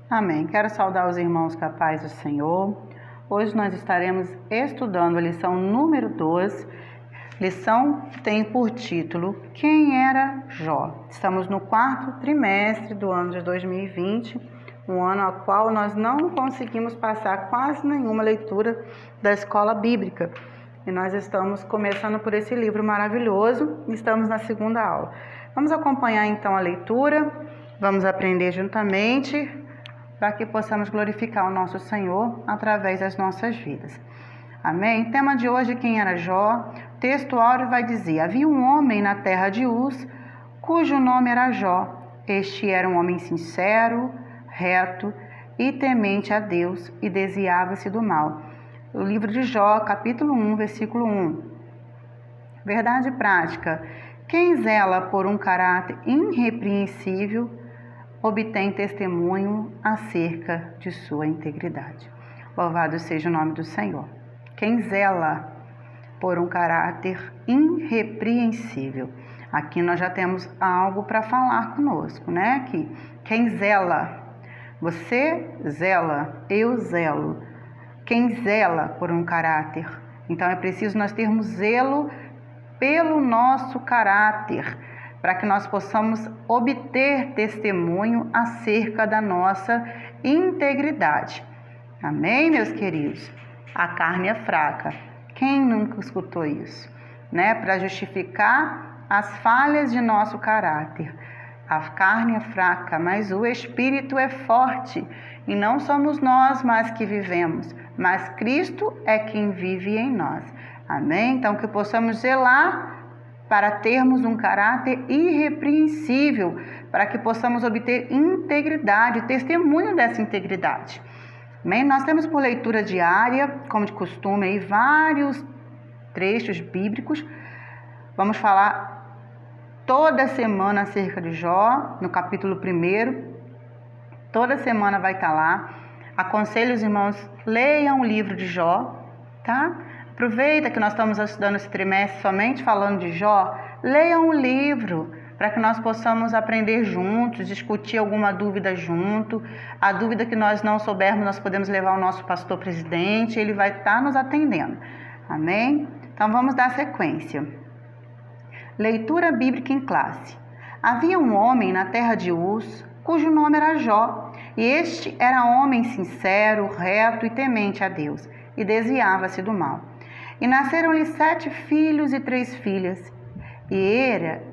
Amém. Quero saudar os irmãos com a paz do Senhor. Hoje nós estaremos estudando a lição número 2. Lição que tem por título Quem era Jó? Estamos no 4º trimestre do ano de 2020, um ano ao qual nós não conseguimos passar quase nenhuma leitura da escola bíblica. E nós estamos começando por esse livro maravilhoso, estamos na 2ª aula. Vamos acompanhar então a leitura, vamos aprender juntamente, para que possamos glorificar o nosso Senhor através das nossas vidas. Amém? O tema de hoje, quem era Jó? O texto áureo vai dizer: havia um homem na terra de Uz, cujo nome era Jó. Este era um homem sincero, reto e temente a Deus, e desviava-se do mal. O livro de Jó, capítulo 1, versículo 1. Verdade prática. Quem zela por um caráter irrepreensível obtém testemunho acerca de sua integridade. Louvado seja o nome do Senhor. Quem zela por um caráter irrepreensível. Aqui nós já temos algo para falar conosco, né? Que quem zela, você zela, eu zelo. Quem zela por um caráter. Então é preciso nós termos zelo pelo nosso caráter, para que nós possamos obter testemunho acerca da nossa integridade. Amém, meus queridos? A carne é fraca. Quem nunca escutou isso? Né? Para justificar as falhas de nosso caráter. A carne é fraca, mas o espírito é forte. E não somos nós mais que vivemos, mas Cristo é quem vive em nós. Amém? Então que possamos zelar para termos um caráter irrepreensível, para que possamos obter integridade, testemunho dessa integridade. Amém? Nós temos por leitura diária, como de costume, aí, vários trechos bíblicos. Vamos falar toda semana acerca de Jó, no capítulo 1. Toda semana vai estar lá. Aconselho os irmãos, leiam o livro de Jó, tá? Aproveita que nós estamos estudando esse trimestre somente falando de Jó, leiam o livro, para que nós possamos aprender juntos, discutir alguma dúvida junto. A dúvida que nós não soubermos, nós podemos levar ao nosso pastor presidente, ele vai estar nos atendendo. Amém? Então vamos dar sequência. Leitura bíblica em classe. Havia um homem na terra de Uz, cujo nome era Jó, e este era homem sincero, reto e temente a Deus, e desviava-se do mal. E nasceram-lhe 7 filhos e 3 filhas, e era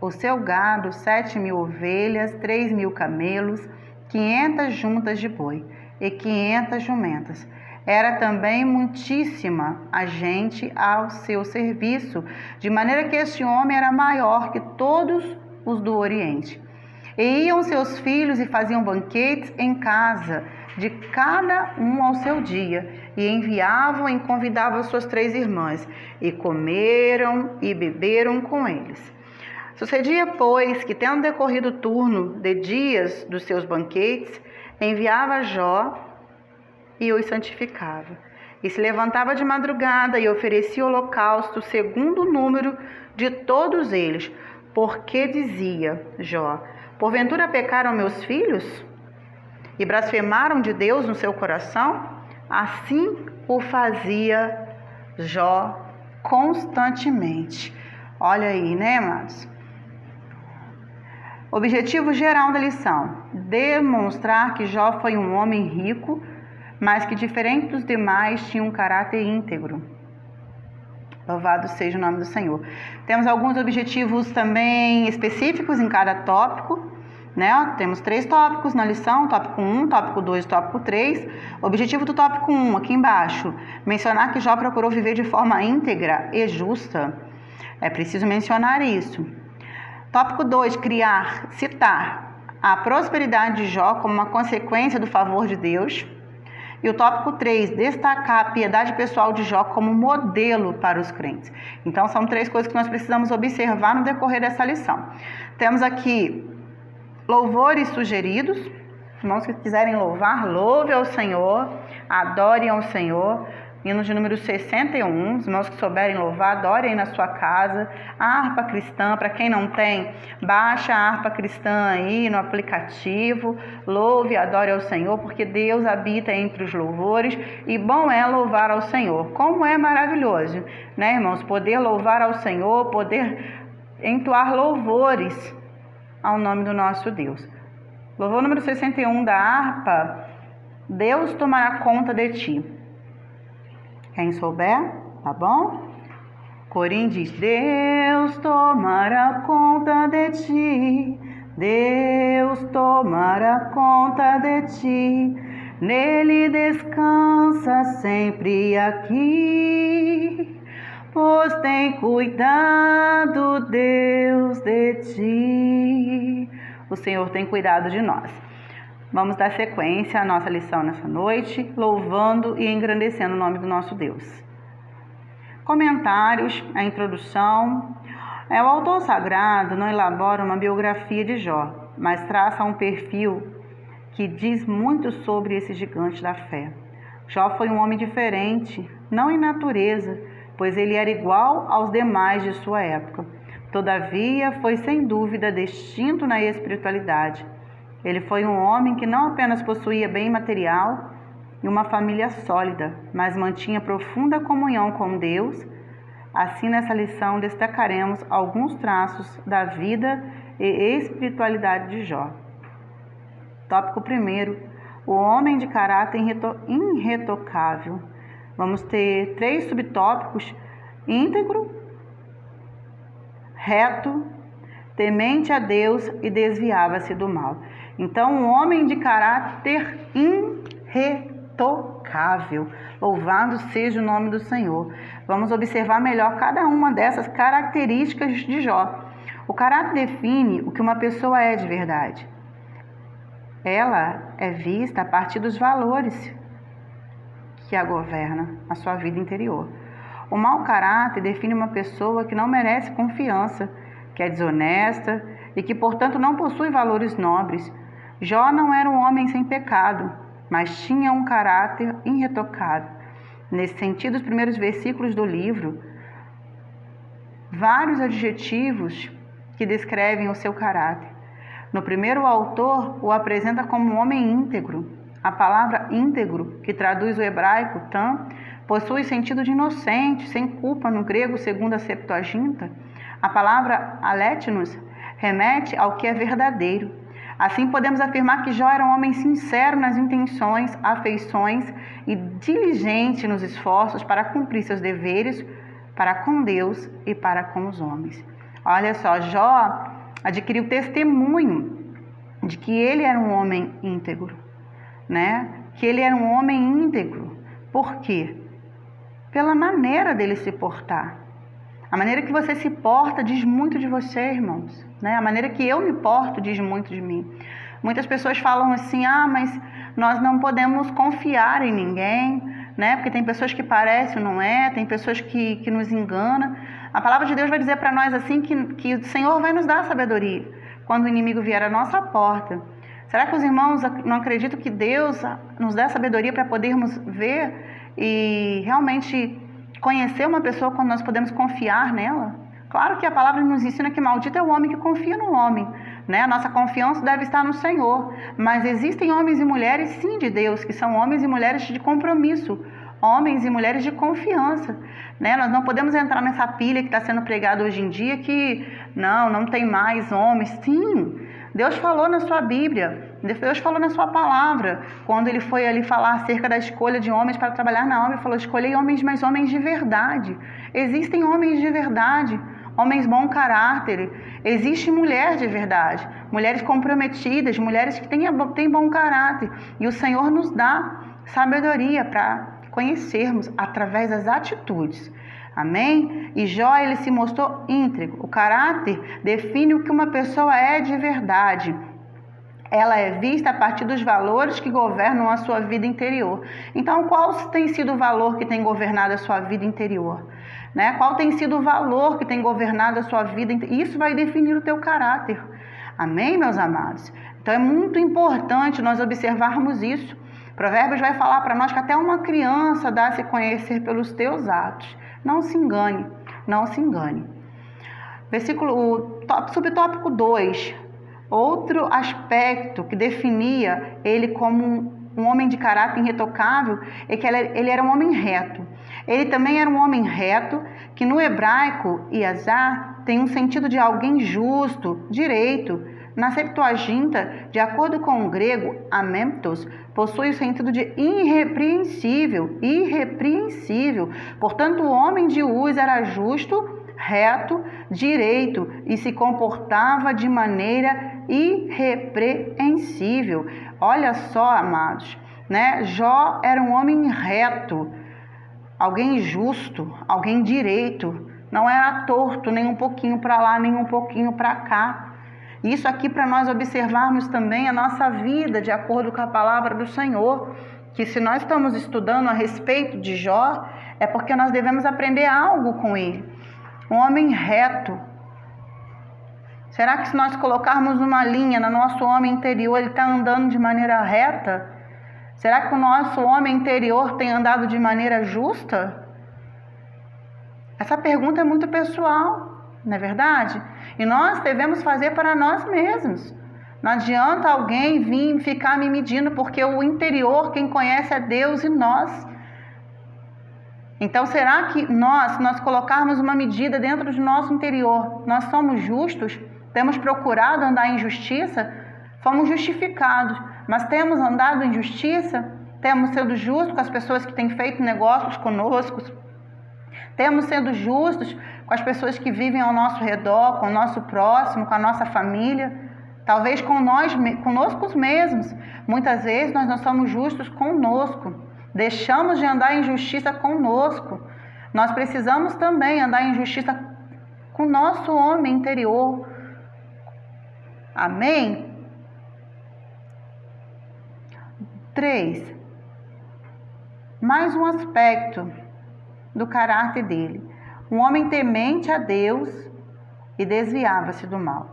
o seu gado 7.000 ovelhas, 3.000 camelos, 500 juntas de boi e 500 jumentas. Era também muitíssima a gente ao seu serviço, de maneira que este homem era maior que todos os do Oriente. E iam seus filhos e faziam banquetes em casa, de cada um ao seu dia, e enviavam e convidavam suas 3 irmãs, e comeram e beberam com eles. Sucedia, pois, que tendo decorrido o turno de dias dos seus banquetes, enviava Jó e os santificava. E se levantava de madrugada e oferecia holocausto segundo o número de todos eles, porque dizia Jó: porventura pecaram meus filhos e blasfemaram de Deus no seu coração? Assim o fazia Jó constantemente. Olha aí, né, amados? Objetivo geral da lição: demonstrar que Jó foi um homem rico, mas que, diferente dos demais, tinha um caráter íntegro. Louvado seja o nome do Senhor. Temos alguns objetivos também específicos em cada tópico, né? Temos 3 tópicos na lição: tópico 1, tópico 2 e tópico 3. O objetivo do tópico 1, aqui embaixo, mencionar que Jó procurou viver de forma íntegra e justa. É preciso mencionar isso. Tópico 2, citar a prosperidade de Jó como uma consequência do favor de Deus. E o tópico 3, destacar a piedade pessoal de Jó como modelo para os crentes. Então, são 3 coisas que nós precisamos observar no decorrer dessa lição. Temos aqui louvores sugeridos. Irmãos que quiserem louvar, louve ao Senhor, adorem ao Senhor. hino de número 61. Os irmãos que souberem louvar, adorem aí na sua casa. A harpa cristã, para quem não tem, baixa a harpa cristã aí no aplicativo. Louve e adore ao Senhor, porque Deus habita entre os louvores e bom é louvar ao Senhor. Como é maravilhoso, né, irmãos? Poder louvar ao Senhor, poder entoar louvores ao nome do nosso Deus. Louvor número 61 da harpa, Deus tomará conta de ti. Quem souber, tá bom? Corim diz: Deus tomará conta de ti, Deus tomará conta de ti, nele descansa sempre aqui, pois tem cuidado Deus de ti. O Senhor tem cuidado de nós. Vamos dar sequência à nossa lição nessa noite, louvando e engrandecendo o nome do nosso Deus. Comentários, a introdução. O autor sagrado não elabora uma biografia de Jó, mas traça um perfil que diz muito sobre esse gigante da fé. Jó foi um homem diferente, não em natureza, pois ele era igual aos demais de sua época. Todavia, foi sem dúvida distinto na espiritualidade. Ele foi um homem que não apenas possuía bem material e uma família sólida, mas mantinha profunda comunhão com Deus. Assim, nessa lição, destacaremos alguns traços da vida e espiritualidade de Jó. Tópico 1. O homem de caráter irretocável. Vamos ter 3 subtópicos: íntegro, reto, temente a Deus e desviava-se do mal. Então, um homem de caráter irretocável. Louvado seja o nome do Senhor. Vamos observar melhor cada uma dessas características de Jó. O caráter define o que uma pessoa é de verdade. Ela é vista a partir dos valores que a governa, a sua vida interior. O mau caráter define uma pessoa que não merece confiança, que é desonesta e que, portanto, não possui valores nobres. Jó não era um homem sem pecado, mas tinha um caráter irretocável. Nesse sentido, os primeiros versículos do livro, vários adjetivos que descrevem o seu caráter. No primeiro, o autor o apresenta como um homem íntegro. A palavra íntegro, que traduz o hebraico tam, possui sentido de inocente, sem culpa no grego, segundo a Septuaginta. A palavra aletnos remete ao que é verdadeiro. Assim, podemos afirmar que Jó era um homem sincero nas intenções, afeições e diligente nos esforços para cumprir seus deveres para com Deus e para com os homens. Olha só, Jó adquiriu testemunho de que ele era um homem íntegro, né? Que ele era um homem íntegro. Por quê? Pela maneira dele se portar. A maneira que você se porta diz muito de você, irmãos, né? A maneira que eu me porto diz muito de mim. Muitas pessoas falam assim: mas nós não podemos confiar em ninguém, né? Porque tem pessoas que parecem, não é? Tem pessoas que nos enganam. A palavra de Deus vai dizer para nós assim que o Senhor vai nos dar sabedoria quando o inimigo vier à nossa porta. Será que os irmãos não acreditam que Deus nos dá sabedoria para podermos ver e realmente conhecer uma pessoa quando nós podemos confiar nela? Claro que a palavra nos ensina que maldito é o homem que confia no homem, né? A nossa confiança deve estar no Senhor, mas existem homens e mulheres, sim, de Deus, que são homens e mulheres de compromisso, homens e mulheres de confiança, né? Nós não podemos entrar nessa pilha que está sendo pregada hoje em dia que não tem mais homens. Sim, Deus falou na sua Bíblia, Deus falou na sua palavra, quando ele foi ali falar acerca da escolha de homens para trabalhar na obra, ele falou: escolhei homens, mas homens de verdade. Existem homens de verdade, homens bom caráter, existe mulher de verdade, mulheres comprometidas, mulheres que têm bom caráter, e o Senhor nos dá sabedoria para conhecermos através das atitudes. Amém? E Jó, ele se mostrou íntegro. O caráter define o que uma pessoa é de verdade. Ela é vista a partir dos valores que governam a sua vida interior. Então, qual tem sido o valor que tem governado a sua vida interior? Né? Qual tem sido o valor que tem governado a sua vida interior? Isso vai definir o teu caráter. Amém, meus amados? Então, é muito importante nós observarmos isso, Provérbios vai falar para nós que até uma criança dá a se conhecer pelos teus atos. Não se engane, não se engane. Subtópico 2. Outro aspecto que definia ele como um homem de caráter irretocável é que ele era um homem reto. Ele também era um homem reto, que no hebraico, Iazá, tem um sentido de alguém justo, direito. Na Septuaginta, de acordo com o grego, amemptos, possui o sentido de irrepreensível, irrepreensível. Portanto, o homem de Uz era justo, reto, direito e se comportava de maneira irrepreensível. Olha só, amados, né? Jó era um homem reto, alguém justo, alguém direito, não era torto nem um pouquinho para lá, nem um pouquinho para cá. Isso aqui para nós observarmos também a nossa vida de acordo com a palavra do Senhor, que se nós estamos estudando a respeito de Jó, é porque nós devemos aprender algo com ele. Um homem reto. Será que se nós colocarmos uma linha no nosso homem interior, ele está andando de maneira reta? Será que o nosso homem interior tem andado de maneira justa? Essa pergunta é muito pessoal, não é verdade? E nós devemos fazer para nós mesmos. Não adianta alguém vir ficar me medindo, porque o interior, quem conhece é Deus e nós. Então, será que se nós colocarmos uma medida dentro do nosso interior, nós somos justos? Temos procurado andar em justiça? Fomos justificados, mas temos andado em justiça? Temos sido justos com as pessoas que têm feito negócios conosco? Temos sido justos com as pessoas que vivem ao nosso redor, com o nosso próximo, com a nossa família? Talvez conosco mesmos. Muitas vezes nós não somos justos conosco. Deixamos de andar em justiça conosco. Nós precisamos também andar em justiça com o nosso homem interior. Amém? 3. Mais um aspecto do caráter dele. Um homem temente a Deus e desviava-se do mal.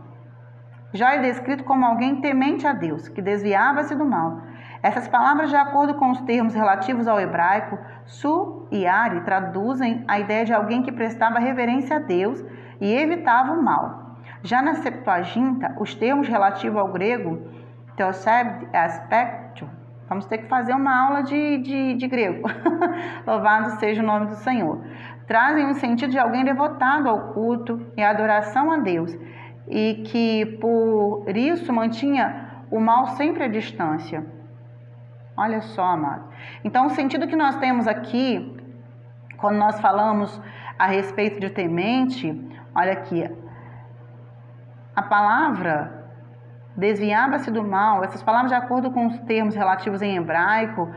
Jó é descrito como alguém temente a Deus, que desviava-se do mal. Essas palavras, de acordo com os termos relativos ao hebraico, Su e Ari, traduzem a ideia de alguém que prestava reverência a Deus e evitava o mal. Já na Septuaginta, os termos relativos ao grego, Theoseb e Aspecto, vamos ter que fazer uma aula de grego, louvado seja o nome do Senhor, trazem o sentido de alguém devotado ao culto e à adoração a Deus, e que por isso mantinha o mal sempre à distância. Olha só, amado. Então, o sentido que nós temos aqui, quando nós falamos a respeito de temente, olha aqui, a palavra desviava-se do mal, essas palavras, de acordo com os termos relativos em hebraico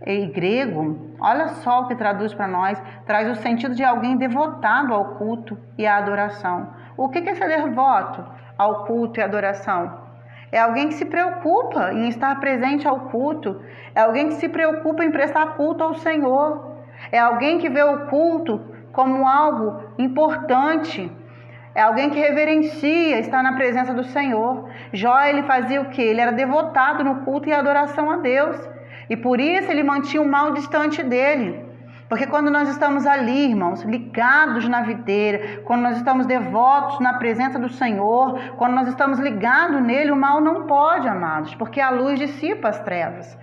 e grego, olha só o que traduz para nós, traz o sentido de alguém devotado ao culto e à adoração. O que é ser devoto ao culto e à adoração? É alguém que se preocupa em estar presente ao culto. É alguém que se preocupa em prestar culto ao Senhor. É alguém que vê o culto como algo importante. É alguém que reverencia estar na presença do Senhor. Jó, ele fazia o quê? Ele era devotado no culto e adoração a Deus. E por isso ele mantinha o mal distante dele. Porque quando nós estamos ali, irmãos, ligados na videira, quando nós estamos devotos na presença do Senhor, quando nós estamos ligados nele, o mal não pode, amados, porque a luz dissipa as trevas,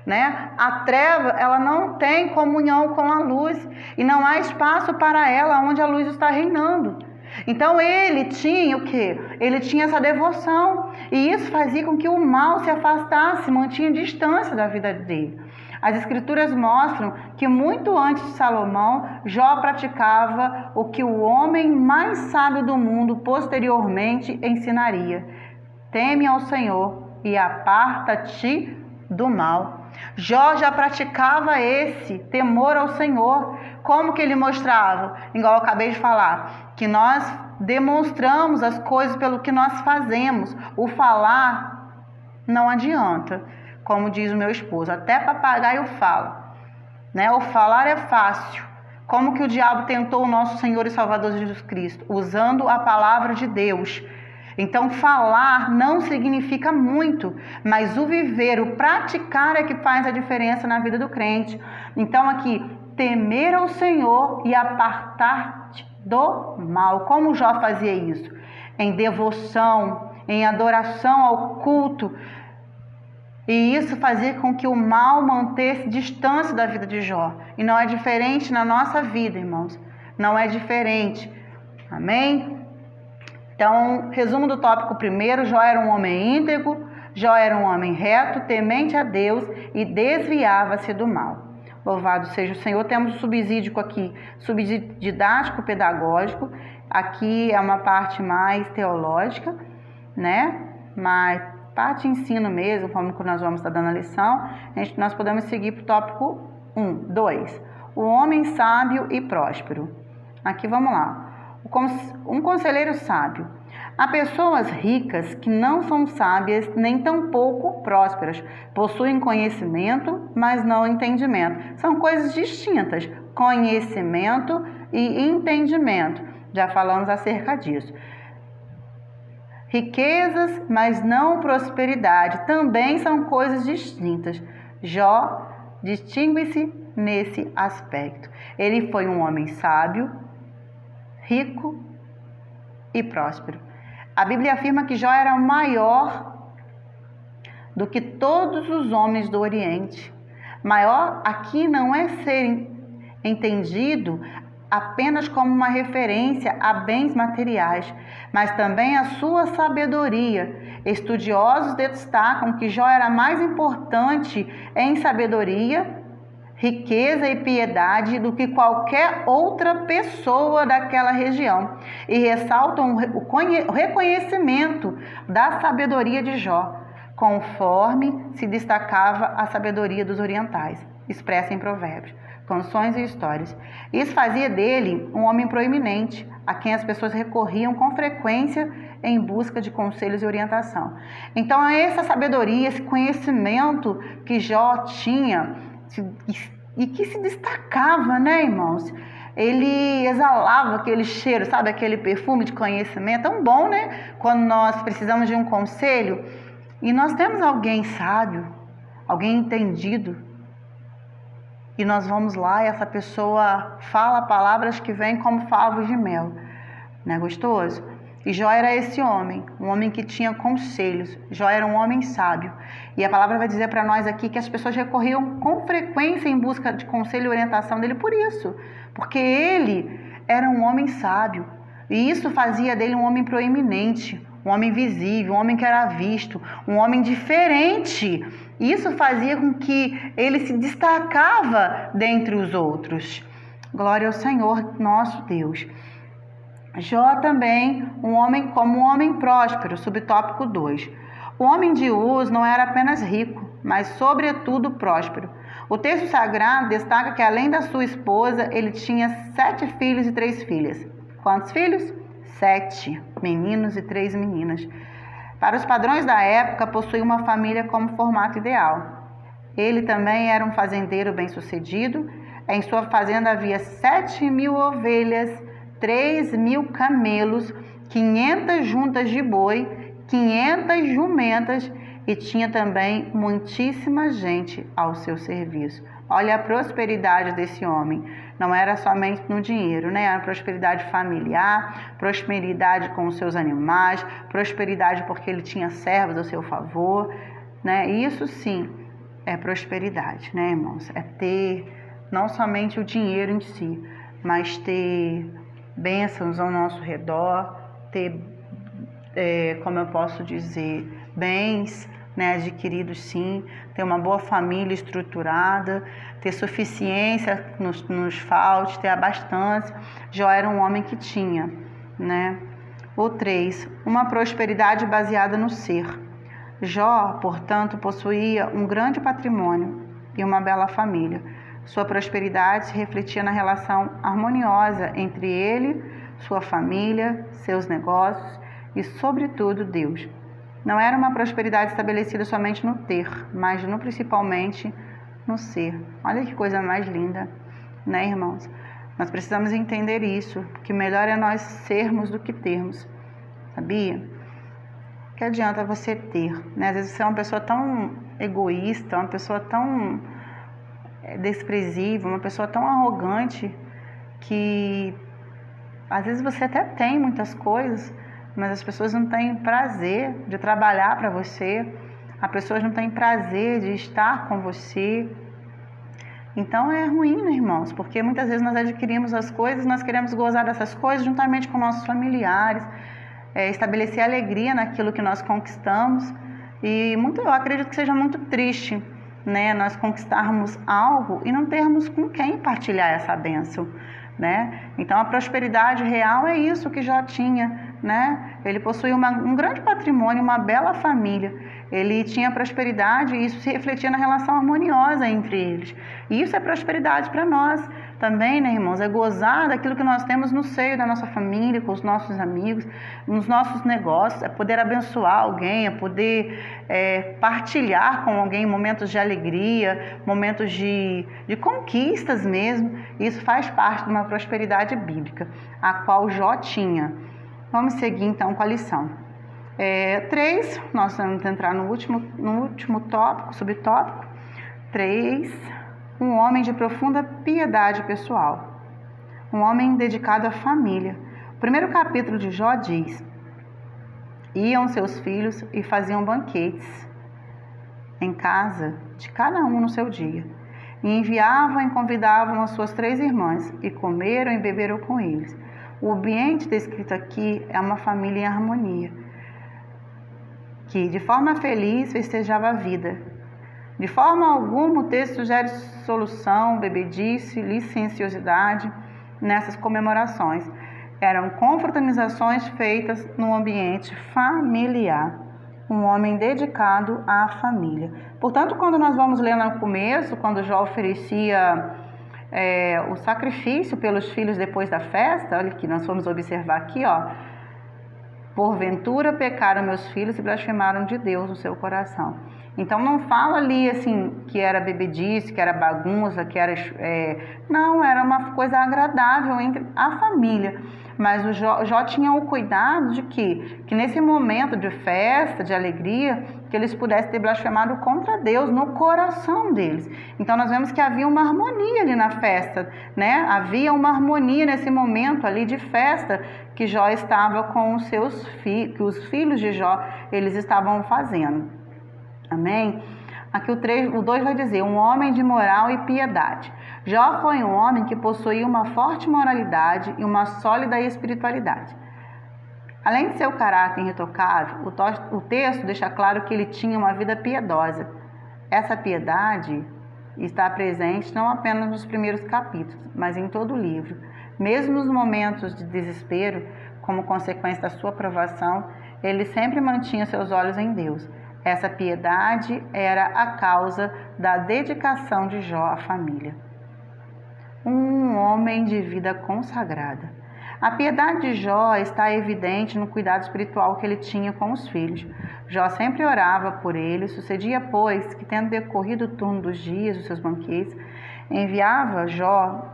né? A treva, ela não tem comunhão com a luz e não há espaço para ela onde a luz está reinando. Então ele tinha o quê? Ele tinha essa devoção e isso fazia com que o mal se afastasse, mantinha distância da vida dele. As escrituras mostram que muito antes de Salomão, Jó praticava o que o homem mais sábio do mundo posteriormente ensinaria. Teme ao Senhor e aparta-te do mal. Jó já praticava esse temor ao Senhor. Como que ele mostrava? Igual eu acabei de falar, que nós demonstramos as coisas pelo que nós fazemos. O falar não adianta. Como diz o meu esposo, até papagaio fala, né? O falar é fácil. Como que o diabo tentou o nosso Senhor e Salvador Jesus Cristo? Usando a palavra de Deus. Então, falar não significa muito, mas o viver, o praticar é que faz a diferença na vida do crente. Então, aqui, temer ao Senhor e apartar-te do mal. Como Jó fazia isso? Em devoção, em adoração ao culto. E isso fazia com que o mal mantesse distância da vida de Jó. E não é diferente na nossa vida, irmãos. Não é diferente. Amém? Então, resumo do tópico primeiro: Jó era um homem íntegro, Jó era um homem reto, temente a Deus e desviava-se do mal. Louvado seja o Senhor. Temos o subsídio aqui, subsídio didático, pedagógico. Aqui é uma parte mais teológica, né? Mas parte ensino mesmo, como nós vamos estar dando a lição. Nós podemos seguir para o tópico 2. O homem sábio e próspero. Aqui vamos lá. Um conselheiro sábio. Há pessoas ricas que não são sábias nem tampouco prósperas. Possuem conhecimento, mas não entendimento. São coisas distintas. Conhecimento e entendimento. Já falamos acerca disso. Riquezas, mas não prosperidade. Também são coisas distintas. Jó distingue-se nesse aspecto. Ele foi um homem sábio, rico e próspero. A Bíblia afirma que Jó era maior do que todos os homens do Oriente. Maior aqui não é ser entendido apenas como uma referência a bens materiais, mas também a sua sabedoria. Estudiosos destacam que Jó era mais importante em sabedoria, riqueza e piedade do que qualquer outra pessoa daquela região, e ressaltam o reconhecimento da sabedoria de Jó, conforme se destacava a sabedoria dos orientais, expressa em provérbios, canções e histórias. Isso fazia dele um homem proeminente, a quem as pessoas recorriam com frequência em busca de conselhos e orientação. Então, essa sabedoria, esse conhecimento que Jó tinha, e que se destacava, né, irmãos? Ele exalava aquele cheiro, sabe, aquele perfume de conhecimento, tão bom, né? Quando nós precisamos de um conselho e nós temos alguém sábio, alguém entendido, e nós vamos lá e essa pessoa fala palavras que vêm como favos de mel, não é gostoso? E Jó era esse homem, um homem que tinha conselhos. Jó era um homem sábio. E a palavra vai dizer para nós aqui que as pessoas recorriam com frequência em busca de conselho e orientação dele por isso. Porque ele era um homem sábio. E isso fazia dele um homem proeminente, um homem visível, um homem que era visto, um homem diferente. Isso fazia com que ele se destacava dentre os outros. Glória ao Senhor, nosso Deus. Jó também, um homem próspero, subtópico 2. O homem de Uz não era apenas rico, mas sobretudo próspero. O texto sagrado destaca que além da sua esposa, ele tinha 7 filhos e 3 filhas. Quantos filhos? 7 meninos e 3 meninas. Para os padrões da época, possuía uma família como formato ideal. Ele também era um fazendeiro bem-sucedido. Em sua fazenda havia 7.000 ovelhas, 3.000 camelos, 500 juntas de boi, 500 jumentas e tinha também muitíssima gente ao seu serviço. Olha a prosperidade desse homem. Não era somente no dinheiro, né? Era prosperidade familiar, prosperidade com os seus animais, prosperidade porque ele tinha servos ao seu favor, né? Isso sim é prosperidade, né, irmãos? É ter não somente o dinheiro em si, mas ter bênçãos ao nosso redor, ter, como eu posso dizer, bens, né, adquiridos sim, ter uma boa família estruturada, ter suficiência nos falte, ter abastança. Jó era um homem que tinha, né? O 3, uma prosperidade baseada no ser. Jó, portanto, possuía um grande patrimônio e uma bela família. Sua prosperidade se refletia na relação harmoniosa entre ele, sua família, seus negócios e, sobretudo, Deus. Não era uma prosperidade estabelecida somente no ter, mas principalmente no ser. Olha que coisa mais linda, né, irmãos? Nós precisamos entender isso, que melhor é nós sermos do que termos, sabia? que adianta você ter, né? Às vezes você é uma pessoa tão egoísta, uma pessoa tão desprezível, uma pessoa tão arrogante, que às vezes você até tem muitas coisas, mas as pessoas não têm prazer de trabalhar para você, as pessoas não têm prazer de estar com você. Então é ruim, né, irmãos? Porque muitas vezes nós adquirimos as coisas, nós queremos gozar dessas coisas juntamente com nossos familiares, estabelecer alegria naquilo que nós conquistamos. E eu acredito que seja muito triste, né, nós conquistarmos algo e não termos com quem partilhar essa bênção, né? Então a prosperidade real é isso que Jó tinha, né? Ele possuía um grande patrimônio, uma bela família. Ele tinha prosperidade e isso se refletia na relação harmoniosa entre eles. E isso é prosperidade para nós também, né, irmãos? É gozar daquilo que nós temos no seio da nossa família, com os nossos amigos, nos nossos negócios, é poder abençoar alguém, é poder partilhar com alguém momentos de alegria, momentos de conquistas mesmo. Isso faz parte de uma prosperidade bíblica, a qual Jó tinha. Vamos seguir então com a lição. 3, nós vamos entrar no último tópico, subtópico. 3, um homem de profunda piedade pessoal, um homem dedicado à família. O primeiro capítulo de Jó diz: iam seus filhos e faziam banquetes em casa de cada um no seu dia, e enviavam e convidavam as suas 3 irmãs, e comeram e beberam com eles. O ambiente descrito aqui é uma família em harmonia, que de forma feliz festejava a vida. De forma alguma o texto sugere solução, bebedice, licenciosidade nessas comemorações. Eram confraternizações feitas num ambiente familiar. Um homem dedicado à família. Portanto, quando nós vamos ler no começo, quando Jó oferecia o sacrifício pelos filhos depois da festa, olha aqui, nós vamos observar aqui, ó. Porventura pecaram meus filhos e blasfemaram de Deus no seu coração. Então não fala ali assim que era bebedice, que era bagunça, que era... não, era uma coisa agradável entre a família. Mas o Jó tinha o cuidado de que nesse momento de festa, de alegria, que eles pudessem ter blasfemado contra Deus no coração deles. Então nós vemos que havia uma harmonia ali na festa, né? Havia uma harmonia nesse momento ali de festa que Jó estava com os seus filhos, que os filhos de Jó eles estavam fazendo. Amém? Aqui o 2 vai dizer, um homem de moral e piedade. Jó foi um homem que possuía uma forte moralidade e uma sólida espiritualidade. Além de seu caráter irretocável, o texto deixa claro que ele tinha uma vida piedosa. Essa piedade está presente não apenas nos primeiros capítulos, mas em todo o livro. Mesmo nos momentos de desespero, como consequência da sua provação, ele sempre mantinha seus olhos em Deus. Essa piedade era a causa da dedicação de Jó à família. Um homem de vida consagrada. A piedade de Jó está evidente no cuidado espiritual que ele tinha com os filhos. Jó sempre orava por eles, sucedia, pois, que tendo decorrido o turno dos dias dos seus banquetes, enviava Jó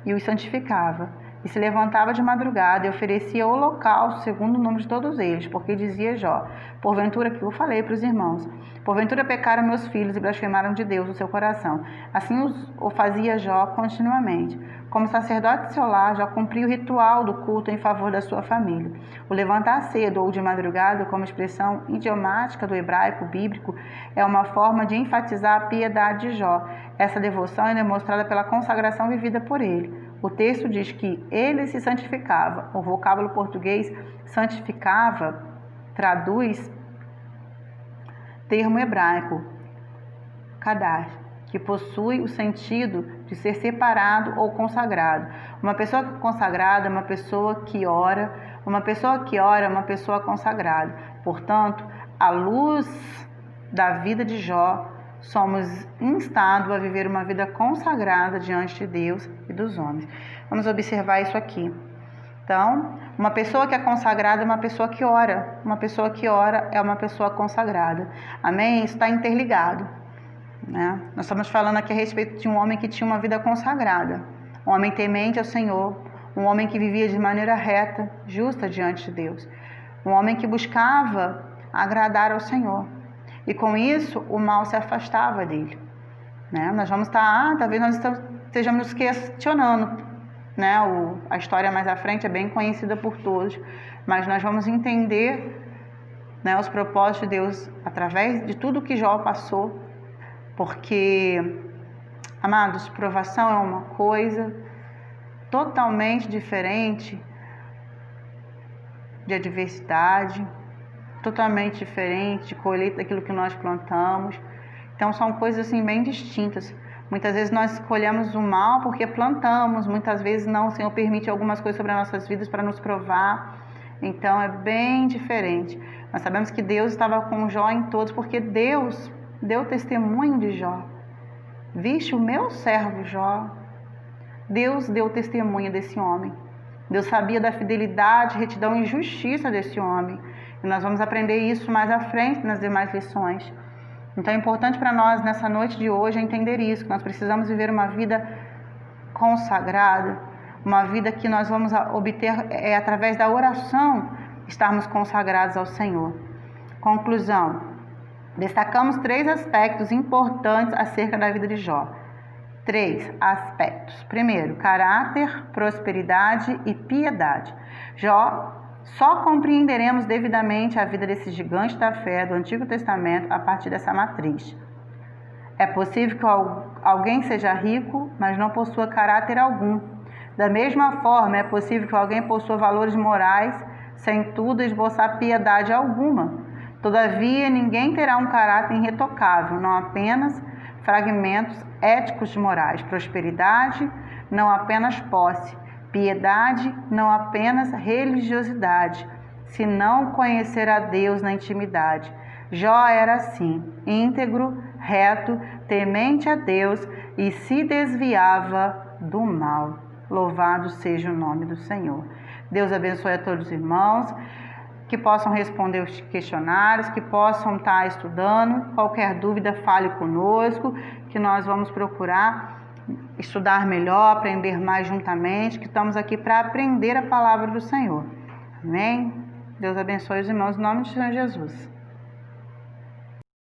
e os santificava. E se levantava de madrugada e oferecia holocausto segundo o número de todos eles, porque dizia Jó, porventura, que eu falei para os irmãos, porventura pecaram meus filhos e blasfemaram de Deus no seu coração. Assim o fazia Jó continuamente. Como sacerdote de seu lar, Jó cumpria o ritual do culto em favor da sua família. O levantar cedo ou de madrugada, como expressão idiomática do hebraico bíblico, é uma forma de enfatizar a piedade de Jó. Essa devoção é demonstrada pela consagração vivida por ele. O texto diz que ele se santificava. O vocábulo português santificava traduz termo hebraico, kadash, que possui o sentido de ser separado ou consagrado. Uma pessoa consagrada é uma pessoa que ora, uma pessoa que ora é uma pessoa consagrada. Portanto, à luz da vida de Jó, somos instados a viver uma vida consagrada diante de Deus e dos homens. Vamos observar isso aqui. Então, uma pessoa que é consagrada é uma pessoa que ora. Uma pessoa que ora é uma pessoa consagrada. Amém? Isso está interligado, né? Nós estamos falando aqui a respeito de um homem que tinha uma vida consagrada. Um homem temente ao Senhor. Um homem que vivia de maneira reta, justa diante de Deus. Um homem que buscava agradar ao Senhor. E com isso, o mal se afastava dele. Né? Nós vamos estar, talvez nós estejamos nos questionando, né? A história mais à frente é bem conhecida por todos, mas nós vamos entender, né, os propósitos de Deus através de tudo que Jó passou, porque, amados, provação é uma coisa totalmente diferente de adversidade, totalmente diferente de colheita daquilo que nós plantamos. Então são coisas assim bem distintas. Muitas vezes nós escolhemos o mal porque plantamos, muitas vezes não, o Senhor permite algumas coisas sobre as nossas vidas para nos provar. Então é bem diferente. Nós sabemos que Deus estava com Jó em todos, porque Deus deu testemunho de Jó. Viste o meu servo Jó? Deus deu testemunho desse homem. Deus sabia da fidelidade, retidão e justiça desse homem. E nós vamos aprender isso mais à frente nas demais lições. Então é importante para nós nessa noite de hoje entender isso, que nós precisamos viver uma vida consagrada, uma vida que nós vamos obter através da oração, estarmos consagrados ao Senhor. Conclusão: destacamos 3 aspectos importantes acerca da vida de Jó. 3 aspectos. Primeiro, caráter, prosperidade e piedade. Jó, só compreenderemos devidamente a vida desse gigante da fé do Antigo Testamento a partir dessa matriz. É possível que alguém seja rico, mas não possua caráter algum. Da mesma forma, é possível que alguém possua valores morais, sem tudo esboçar piedade alguma. Todavia, ninguém terá um caráter irretocável, não apenas fragmentos éticos morais. Prosperidade, não apenas posse. Piedade, não apenas religiosidade, senão conhecer a Deus na intimidade. Jó era assim, íntegro, reto, temente a Deus e se desviava do mal. Louvado seja o nome do Senhor. Deus abençoe a todos os irmãos, que possam responder os questionários, que possam estar estudando. Qualquer dúvida, fale conosco, que nós vamos procurar estudar melhor, aprender mais juntamente, que estamos aqui para aprender a palavra do Senhor. Amém? Deus abençoe os irmãos em nome de Senhor Jesus.